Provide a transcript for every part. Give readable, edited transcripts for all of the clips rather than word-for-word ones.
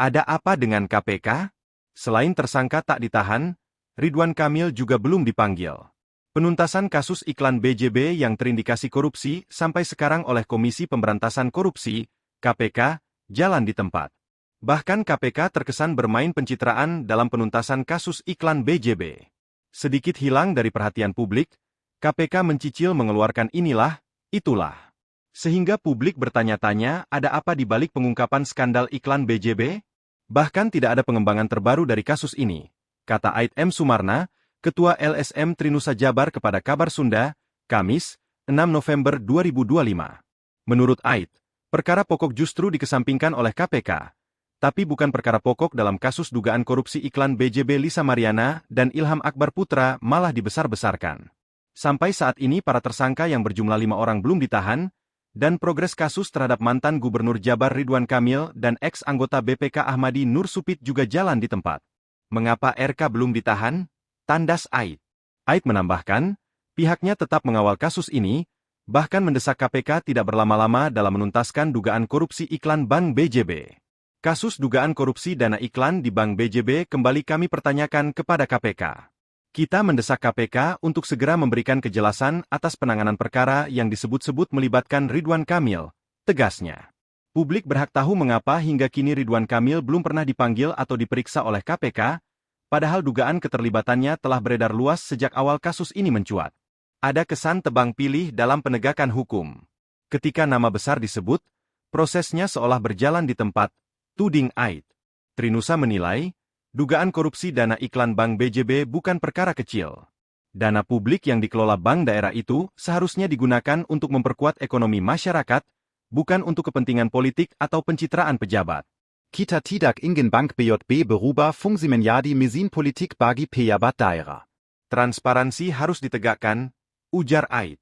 Ada apa dengan KPK? Selain tersangka tak ditahan, Ridwan Kamil juga belum dipanggil. Penuntasan kasus iklan BJB yang terindikasi korupsi sampai sekarang oleh Komisi Pemberantasan Korupsi, KPK, jalan di tempat. Bahkan KPK terkesan bermain pencitraan dalam penuntasan kasus iklan BJB. Sedikit hilang dari perhatian publik, KPK mencicil mengeluarkan inilah, itulah. Sehingga publik bertanya-tanya ada apa di balik pengungkapan skandal iklan BJB? Bahkan tidak ada pengembangan terbaru dari kasus ini, kata Aid M. Sumarna, Ketua LSM Trinusa Jabar kepada Kabar Sunda, Kamis, 6 November 2025. Menurut Aid, perkara pokok justru dikesampingkan oleh KPK, tapi bukan perkara pokok dalam kasus dugaan korupsi iklan BJB Lisa Mariana dan Ilham Akbar Putra malah dibesar-besarkan. Sampai saat ini para tersangka yang berjumlah 5 orang belum ditahan, dan progres kasus terhadap mantan Gubernur Jabar Ridwan Kamil dan ex-anggota BPK Ahmadi Nur Supit juga jalan di tempat. Mengapa RK belum ditahan? Tandas Aid. Aid menambahkan, pihaknya tetap mengawal kasus ini, bahkan mendesak KPK tidak berlama-lama dalam menuntaskan dugaan korupsi iklan Bank BJB. Kasus dugaan korupsi dana iklan di Bank BJB kembali kami pertanyakan kepada KPK. Kita mendesak KPK untuk segera memberikan kejelasan atas penanganan perkara yang disebut-sebut melibatkan Ridwan Kamil, tegasnya. Publik berhak tahu mengapa hingga kini Ridwan Kamil belum pernah dipanggil atau diperiksa oleh KPK, padahal dugaan keterlibatannya telah beredar luas sejak awal kasus ini mencuat. Ada kesan tebang pilih dalam penegakan hukum. Ketika nama besar disebut, prosesnya seolah berjalan di tempat, tuding Aid. Trinusa menilai, dugaan korupsi dana iklan Bank BJB bukan perkara kecil. Dana publik yang dikelola bank daerah itu seharusnya digunakan untuk memperkuat ekonomi masyarakat, bukan untuk kepentingan politik atau pencitraan pejabat. Kita tidak ingin Bank BJB berubah fungsi menjadi mesin politik bagi pejabat daerah. Transparansi harus ditegakkan, ujar Aid.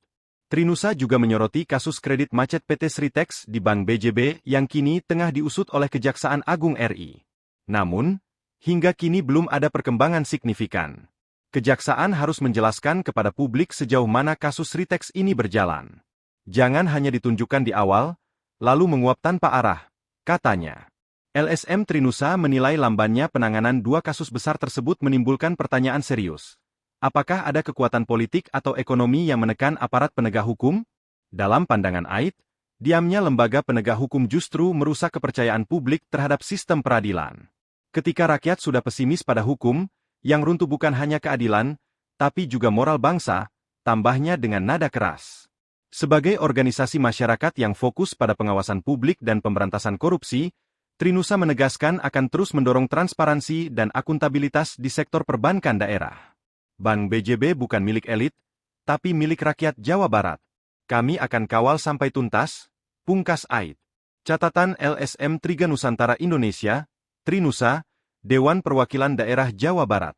Trinusa juga menyoroti kasus kredit macet PT Sritex di Bank BJB yang kini tengah diusut oleh Kejaksaan Agung RI. Namun, hingga kini belum ada perkembangan signifikan. Kejaksaan harus menjelaskan kepada publik sejauh mana kasus Sritex ini berjalan. Jangan hanya ditunjukkan di awal, lalu menguap tanpa arah, katanya. LSM Trinusa menilai lambannya penanganan dua kasus besar tersebut menimbulkan pertanyaan serius. Apakah ada kekuatan politik atau ekonomi yang menekan aparat penegak hukum? Dalam pandangan Aid, diamnya lembaga penegak hukum justru merusak kepercayaan publik terhadap sistem peradilan. Ketika rakyat sudah pesimis pada hukum, yang runtuh bukan hanya keadilan, tapi juga moral bangsa, tambahnya dengan nada keras. Sebagai organisasi masyarakat yang fokus pada pengawasan publik dan pemberantasan korupsi, Trinusa menegaskan akan terus mendorong transparansi dan akuntabilitas di sektor perbankan daerah. Bank BJB bukan milik elit, tapi milik rakyat Jawa Barat. Kami akan kawal sampai tuntas, pungkas Aid. Catatan LSM Triga Nusantara Indonesia, Trinusa, Dewan Perwakilan Daerah Jawa Barat.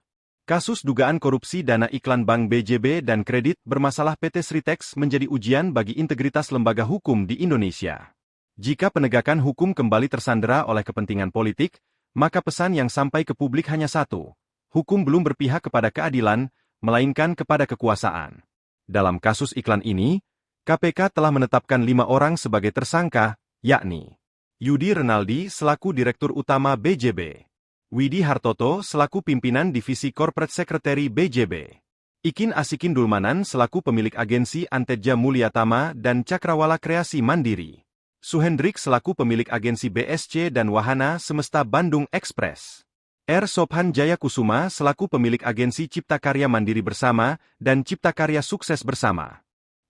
Kasus dugaan korupsi dana iklan Bank BJB dan kredit bermasalah PT Sritex menjadi ujian bagi integritas lembaga hukum di Indonesia. Jika penegakan hukum kembali tersandera oleh kepentingan politik, maka pesan yang sampai ke publik hanya satu. Hukum belum berpihak kepada keadilan, melainkan kepada kekuasaan. Dalam kasus iklan ini, KPK telah menetapkan 5 orang sebagai tersangka, yakni Yudi Renaldi selaku Direktur Utama BJB, Widi Hartoto selaku Pimpinan Divisi Corporate Secretary BJB, Ikin Asikin Dulmanan selaku Pemilik Agensi Antedja Mulyatama dan Cakrawala Kreasi Mandiri, Suhendrik selaku Pemilik Agensi BSC dan Wahana Semesta Bandung Express, R. Sophan Jayakusuma selaku Pemilik Agensi Cipta Karya Mandiri Bersama dan Cipta Karya Sukses Bersama.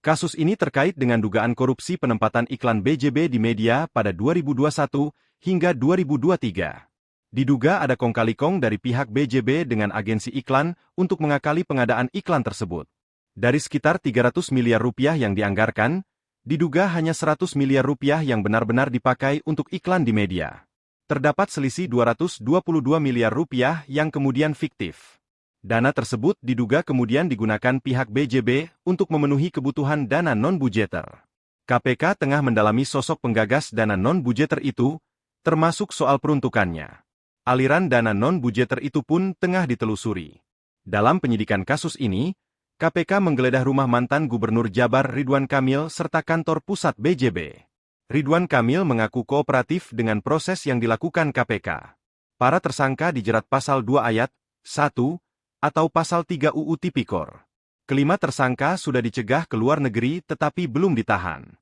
Kasus ini terkait dengan dugaan korupsi penempatan iklan BJB di media pada 2021 hingga 2023. Diduga ada kong kali kong dari pihak BJB dengan agensi iklan untuk mengakali pengadaan iklan tersebut. Dari sekitar 300 miliar rupiah yang dianggarkan, diduga hanya 100 miliar rupiah yang benar-benar dipakai untuk iklan di media. Terdapat selisih 222 miliar rupiah yang kemudian fiktif. Dana tersebut diduga kemudian digunakan pihak BJB untuk memenuhi kebutuhan dana non-budgeter. KPK tengah mendalami sosok penggagas dana non-budgeter itu, termasuk soal peruntukannya. Aliran dana non-budgeter itu pun tengah ditelusuri. Dalam penyidikan kasus ini, KPK menggeledah rumah mantan Gubernur Jabar Ridwan Kamil serta kantor pusat BJB. Ridwan Kamil mengaku kooperatif dengan proses yang dilakukan KPK. Para tersangka dijerat pasal 2 ayat 1 atau pasal 3 UU Tipikor. Kelima tersangka sudah dicegah ke luar negeri tetapi belum ditahan.